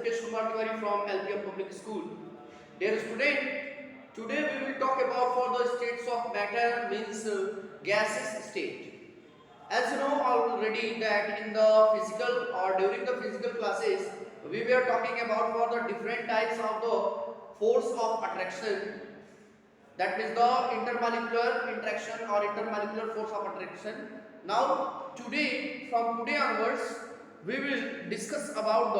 Mukesh Kumar Tiwari from LPM Public School. Dear student, today we will talk about for the states of matter means gases state. As you know already that in the physical or during the physical classes we were talking about for the different types of the force of attraction, that means the intermolecular interaction or intermolecular force of attraction. Now today, from today onwards, we will discuss about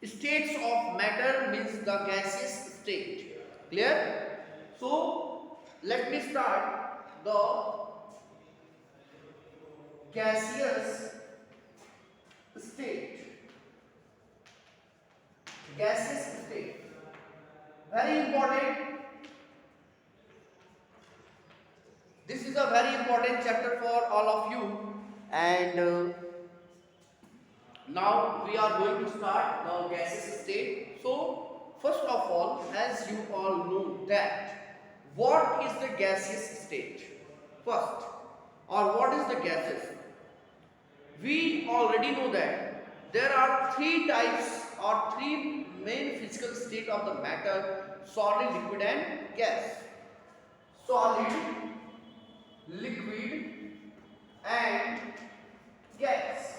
the states of matter means the gaseous state. Clear? So let me start the gaseous state. Gaseous state, very important. This is a very important chapter for all of you, and now we are going to start the gaseous state. So first of all, as you all know that what is the gaseous state first, or what is the gases? We already know that there are three types or three main physical state of the matter: solid, liquid and gas. Solid, liquid and gas.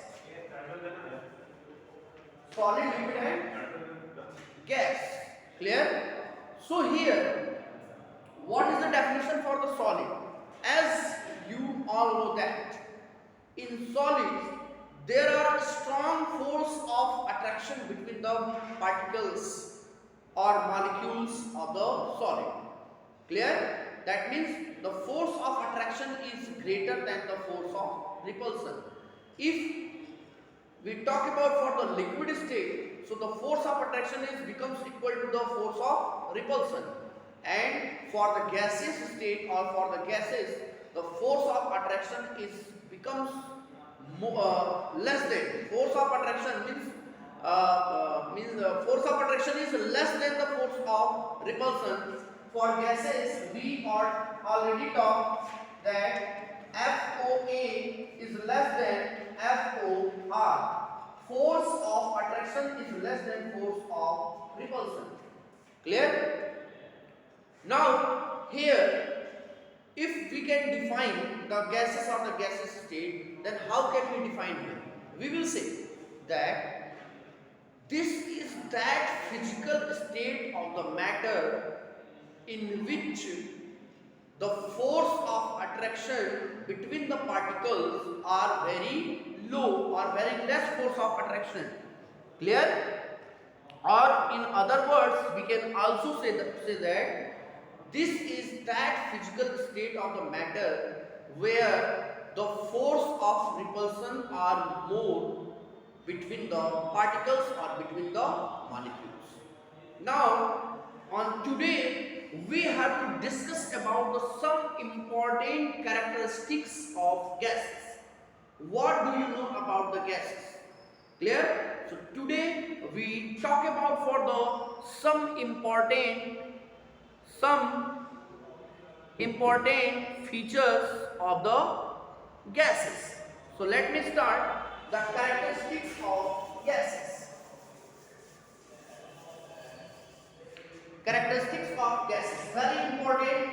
Solid, liquid and gas. Clear? So here, what is the definition for the solid? As you all know that in solids there are strong force of attraction between the particles or molecules of the solid. Clear? That means the force of attraction is greater than the force of repulsion. If we talk about for the liquid state, so the force of attraction becomes equal to the force of repulsion, and for the gaseous state or for the gases, the force of attraction becomes less than force of attraction means force of attraction is less than the force of repulsion. For gases, we are already talked that FOA is less than FOR. Force of attraction is less than force of repulsion. Clear? Now here, if we can define the gases or the gaseous state, then how can we define here? We will say that this is that physical state of the matter in which the force of attraction between the particles are very low or very less force of attraction. Clear? Or in other words, we can also say that this is that physical state of the matter where the force of repulsion are more between the particles or between the molecules. Now, on today, we have to discuss about some important characteristics of gases. What do you know about the gases? Clear? So today we talk about for the some important features of the gases. So let me start the characteristics of gases. Characteristics of gases, very important.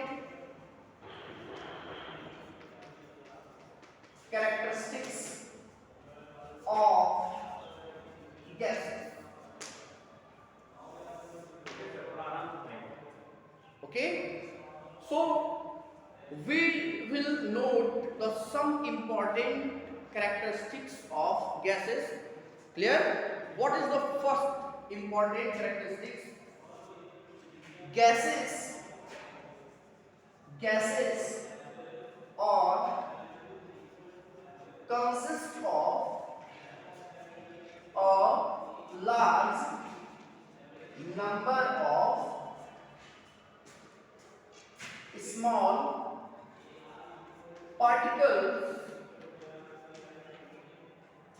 Characteristics of gases. Okay, so we will note some important characteristics of gases. Clear? What is the first important characteristics? Gases are consist of a large number of small particles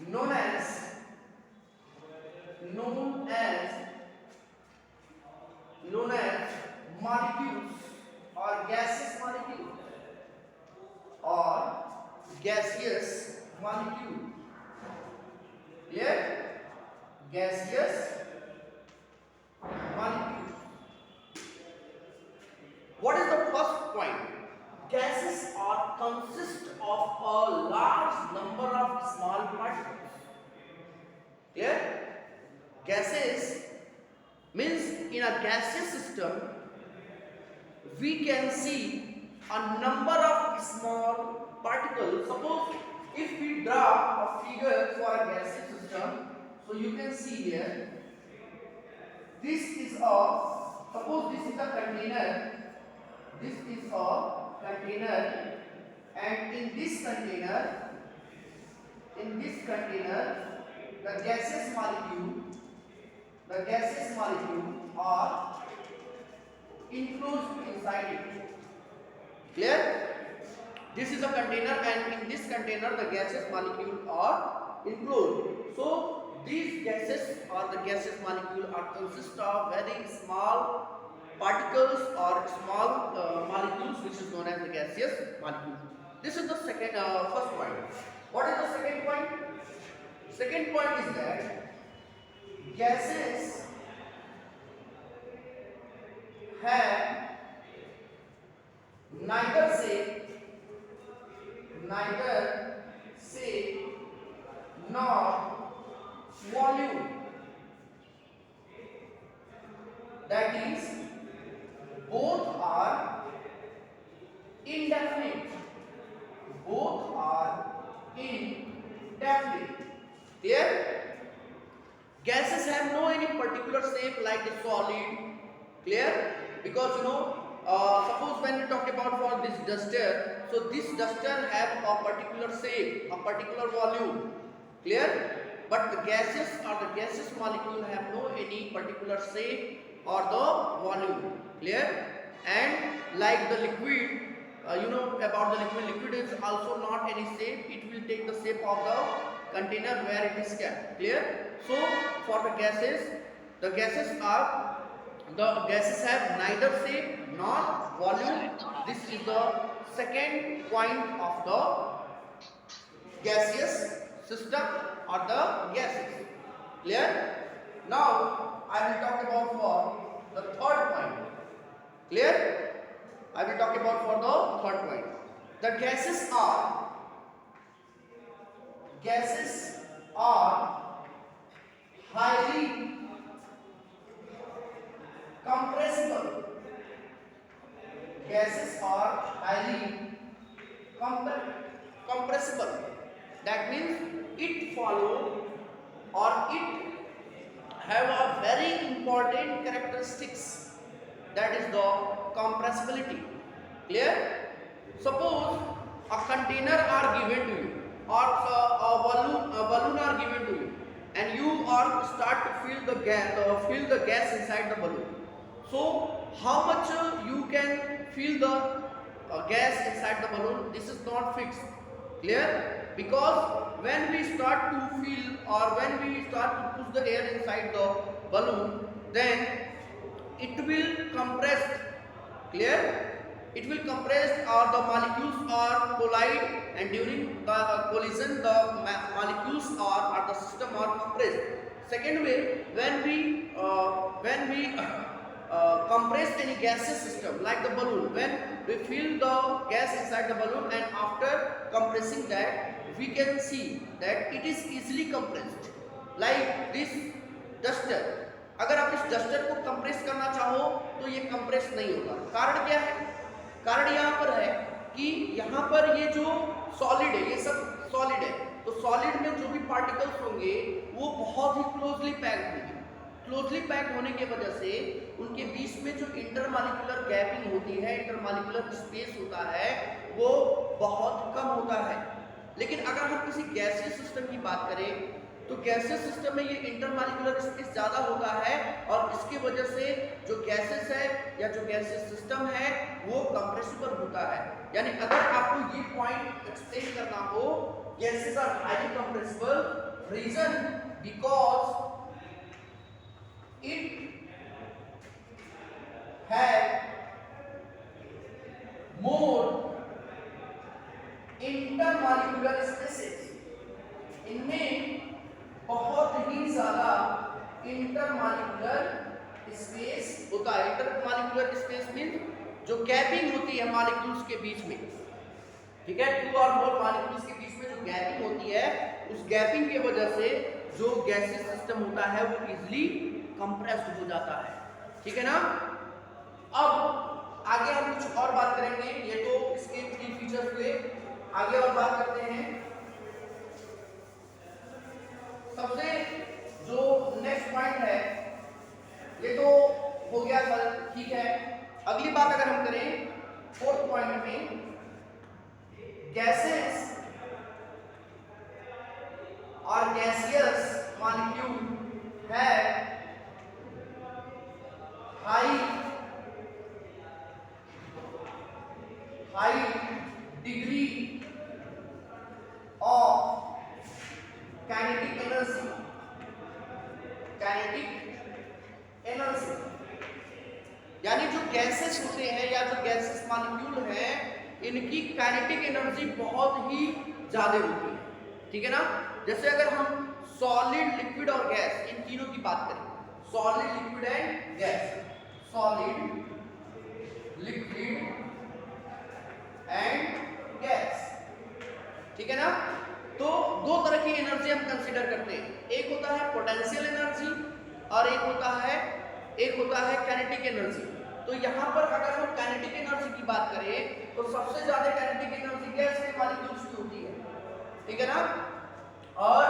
known as molecules or gaseous molecule or gaseous molecule. Clear? gaseous molecules. What is the first point? Gases are consist of a large number of small particles. Clear? Gases means in a gaseous system we can see a number of small particles. Suppose if we draw a figure for a gaseous system, so you can see here, this is a, suppose this is a container, this is a container, and in this container the gaseous molecule are enclosed inside it. Clear? This is a container, and in this container the gaseous molecule are enclosed. So these gases or the gaseous molecule are consist of very small particles or small molecules, which is known as the gaseous molecule. This is the first point. What is the second point? Second point is that gases have neither shape nor volume. That is, both are indefinite. Clear? Gases have no any particular shape like the solid. Clear? Because suppose when we talk about for this duster, so this duster have a particular shape, a particular volume. Clear? But the gases or the gaseous molecule have no any particular shape or the volume. Clear? And like the liquid, about the liquid is also not any shape. It will take the shape of the container where it is kept. Clear? So for the gases have neither shape nor volume. This is the second point of the gaseous system or the gases. Clear? Now I will talk about for the third point. Clear? I will talk about for the third point. The gases are highly compressible. Gases are highly compressible. That means it follow or it have a very important characteristics, that is the compressibility. Clear? Suppose a container are given to you or a balloon are given to you, and you are start to fill the gas inside the balloon. So how much you can fill the gas inside the balloon, this is not fixed. Clear? Because when we start to fill or when we start to push the air inside the balloon, then it will compress. Clear? It will compress or the molecules are collide, and during the collision the molecules or the system are compressed. Second way, when we compress any gaseous system like the balloon, when we fill the gas inside the balloon and after compressing that, we can see that it is easily compressed. Like this duster, अगर आप इस duster को compress करना चाहो तो ये compress नहीं होगा. कारण क्या है? कारण यहाँ पर है कि यहाँ पर ये जो सॉलिड है, ये सब सॉलिड है, तो सॉलिड में जो भी पार्टिकल्स होंगे वो बहुत ही क्लोजली पैक्ड होंगे. क्लोजली पैक्ड होने की वजह से उनके बीच में जो इंटरमॉलिक्यूलर गैपिंग होती है, इंटरमॉलिक्यूलर स्पेस होता है, वो बहुत कम होता है. लेकिन अगर हम किसी गैसियस सिस्टम की बात करें तो गैसियस सिस्टम में ये इंटरमॉलिक्यूलर स्पेस ज़्यादा होता है, और इसकी वजह से जो गैसेस है या जो गैसियस सिस्टम है वो कंप्रेसिबल होता है. यानी अगर आपको ये पॉइंट एक्सप्लेन करना हो, gases are highly compressible, reason because it have more intermolecular spaces. इनमें बहुत ही ज्यादा स्पेस होता है। इंटरमॉलिक्यूलर स्पेस मींस जो गैपिंग होती है मॉलिक्यूल्स के बीच में, ठीक है, टू और मोर मॉलिक्यूल्स के बीच में जो गैपिंग होती है, उस गैपिंग की वजह से जो गैसियस सिस्टम होता है वो इजीली कंप्रेस्ड हो जाता है, ठीक है ना। अब आगे हम कुछ और बात करेंगे, ये तो इसके 3 फीचर्स हुए, आगे और बात करते हैं। सबसे जो नेक्स्ट पॉइंट है ये तो हो गया सर, ठीक है। अगली बात अगर हम करें 4th पॉइंट में, गैसेस और गैसियस मॉलिक्यूल है high degree of kinetic energy, यानी जो गैसेस होते हैं या जो गैसेस मॉलिक्यूल हैं इनकी काइनेटिक एनर्जी बहुत ही ज्यादा होती है, ठीक है ना। जैसे अगर हम सॉलिड, लिक्विड और गैस इन तीनों की बात करें, solid, liquid and gas, solid, liquid and gas, ठीक है ना। तो 2 तरह की एनर्जी हम कंसीडर करते हैं, एक होता है पोटेंशियल एनर्जी और एक होता है काइनेटिक एनर्जी। तो यहाँ पर अगर हम काइनेटिक एनर्जी की बात करें तो सबसे ज्यादा काइनेटिक एनर्जी गैस के मॉलिक्यूल्स की होती है, ठीक है ना। और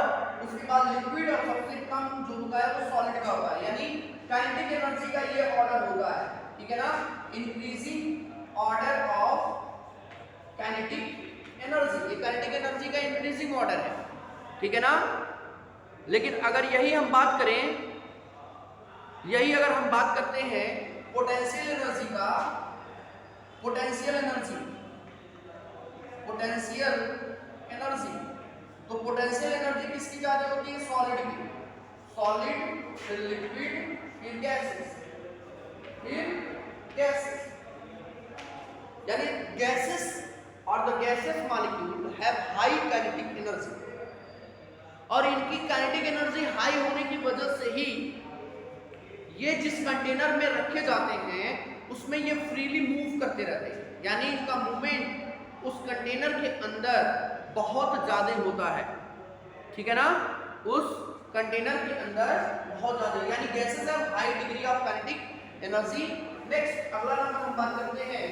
उसके बाद लिक्विड और सबसे कम जो होता है वो सॉलिड का होता है, यानी काइनेटिक एनर्जी का ये ऑर्डर होता है, ठीक है ना, increasing order of kinetic energy. ये काइनेटिक एनर्जी का इंक्रीजिंग ऑर्डर है, ठीक है ना। लेकिन अगर यही हम बात करें, अगर हम बात करते हैं पोटेंशियल एनर्जी का, पोटेंशियल एनर्जी, तो पोटेंशियल एनर्जी किसकी ज्यादा होती है? सॉलिड की, सॉलिड फिर लिक्विड फिर गैसेस, यानी गैसेस और the gases molecule have high kinetic energy, और इनकी काइनेटिक एनर्जी हाई होने की वजह से ही ये जिस कंटेनर में रखे जाते हैं उसमें ये फ्रीली मूव करते रहते हैं, यानी इनका मूवमेंट उस कंटेनर के अंदर बहुत ज्यादा होता है, ठीक है ना, उस कंटेनर के अंदर बहुत ज्यादा, यानी gases have high degree of kinetic energy. Next अगला नंबर हम बात करते हैं,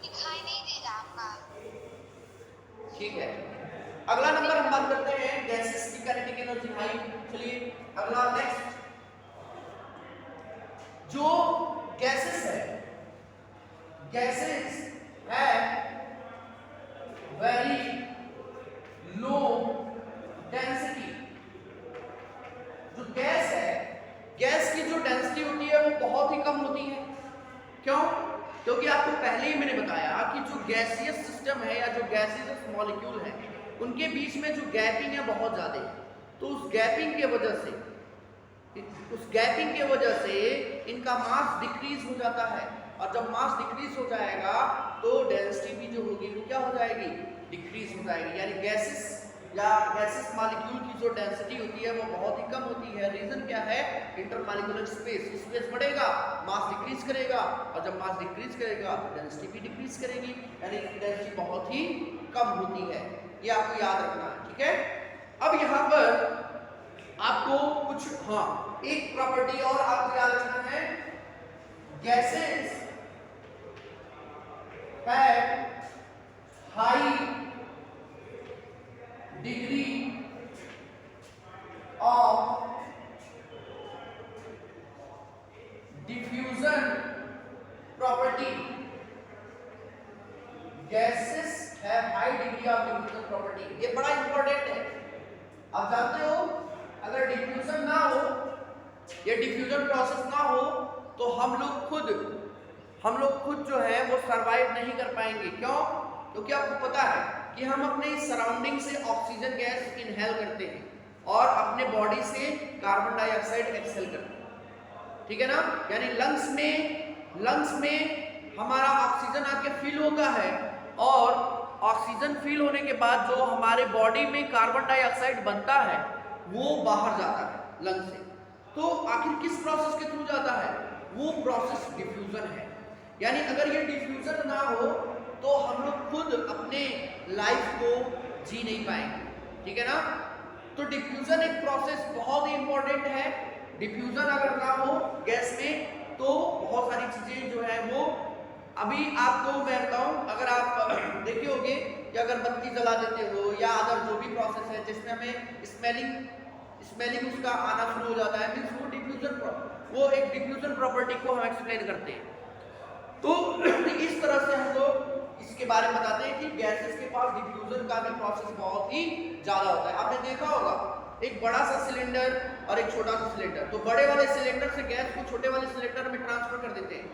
दिखाई नहीं दे रहा आपका, ठीक है, अगला नंबर हम बात करते हैं गैसेस की काइनेटिक एनर्जी हाई। चलिए अगला नेक्स्ट, जो गैसेस है, गैसेस है वेरी लो डेंसिटी। जो गैस है, गैस की जो डेंसिटी होती है वो बहुत ही कम होती है। क्यों? क्योंकि आपको पहले ही मैंने बताया कि जो गैसियस सिस्टम है या जो गैसियस मॉलिक्यूल है उनके बीच में जो गैपिंग है बहुत ज्यादा है। तो उस गैपिंग की वजह से इनका मास डिक्रीज हो जाता है, और जब मास डिक्रीज हो जाएगा तो डेंसिटी भी जो होगी वो क्या हो जाएगी? डिक्रीज हो जाएगी। यानी गैसेस या गैसेस मॉलिक्यूल की जो डेंसिटी होती है वो बहुत ही कम होती है। रीजन क्या है? इंटरमॉलिक्यूलर स्पेस बढ़ेगा, मास डिक्रीज करेगा, और जब मास डिक्रीज करेगा तो डेंसिटी भी डिक्रीज करेगी, यानी डेंसिटी बहुत ही कम होती है। ये आपको याद रखना है, ठीक है। अब यहाँ पर आपको कुछ एक प्रॉपर्टी और आपको याद रखना है, gases have high degree of diffusion property. Gases have high degree of diffusion property, ये बड़ा इंपॉर्टेंट है। आप जानते हो अगर डिफ्यूजन ना हो, ये डिफ्यूजन प्रोसेस ना हो तो हम लोग खुद जो है वो सरवाइव नहीं कर पाएंगे। क्यों? क्योंकि आपको पता है कि हम अपने सराउंडिंग से ऑक्सीजन गैस इनहेल करते हैं और अपने बॉडी से कार्बन डाइऑक्साइड एक्सहेल करते हैं, ठीक है ना। यानी लंग्स में हमारा ऑक्सीजन आके फिल होता है, और ऑक्सीजन फिल होने के बाद जो हमारे बॉडी में कार्बन डाइऑक्साइड बनता है वो बाहर जाता है लंग से। तो आखिर किस प्रोसेस के थ्रू जाता है? वो प्रोसेस डिफ्यूजन है। यानी अगर ये डिफ्यूजन ना हो तो हम लोग खुद अपने लाइफ को जी नहीं पाएंगे, ठीक है ना। तो डिफ्यूजन एक प्रोसेस बहुत ही इंपॉर्टेंट है। डिफ्यूजन अगर ना हो गैस में तो बहुत सारी चीजें जो है वो, अभी आपको मैं बताऊं, अगर आप देखे होंगे कि अगर बत्ती जला देते हो या अदर जो भी प्रोसेस है जिसमें हमें स्मेलिंग उसका आना शुरू हो जाता है, मींस वो डिफ्यूजन, वो एक डिफ्यूजन प्रॉपर्टी को हम एक्सप्लेन करते हैं। तो इस तरह से हम लोग इसके बारे में बताते हैं कि गैसेस के पास डिफ्यूजन का भी प्रोसेस बहुत ही ज्यादा होता है। आपने देखा होगा एक बड़ा सा सिलेंडर और एक छोटा सा सिलेंडर, तो बड़े वाले सिलेंडर से गैस को छोटे वाले सिलेंडर में ट्रांसफर कर देते हैं।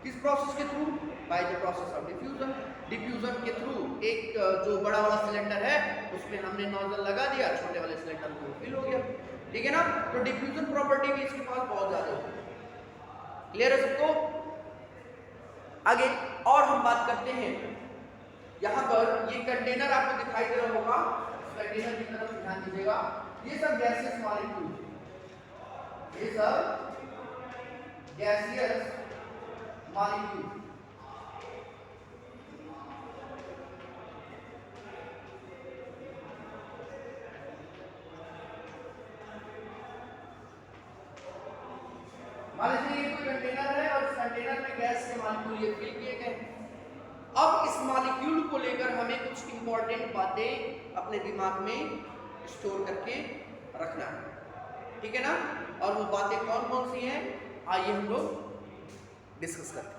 किस प्रोसेस के through? By the process of diffusion. Diffusion के थ्रू एक जो बड़ा वाला सिलेंडर है उसमें हमने नोजल लगा दिया, छोटे वाले सिलेंडर में फिल हो गया, ठीक है ना। तो डिफ्यूजन प्रॉपर्टी भी इसके पास बहुत ज्यादा होती है। क्लियर है सबको? आगे और हम बात करते हैं, यहाँ पर ये कंटेनर आपको दिखाई दे रहा होगा, कंटेनर की तरफ ध्यान दीजिएगा। ये सब गैसियस मॉलिक्यूल, ये सब गैसियस मॉलिक्यूल, मान लीजिए ये कोई कंटेनर है और इस कंटेनर में गैस के मॉलिक्यूल ये फिल किए गए। अब इस मॉलिक्यूल को लेकर हमें कुछ इंपॉर्टेंट बातें अपने दिमाग में स्टोर करके रखना है, ठीक है ना। और वो बातें कौन कौन सी हैं, आइए हम लोग डिस्कस करते हैं।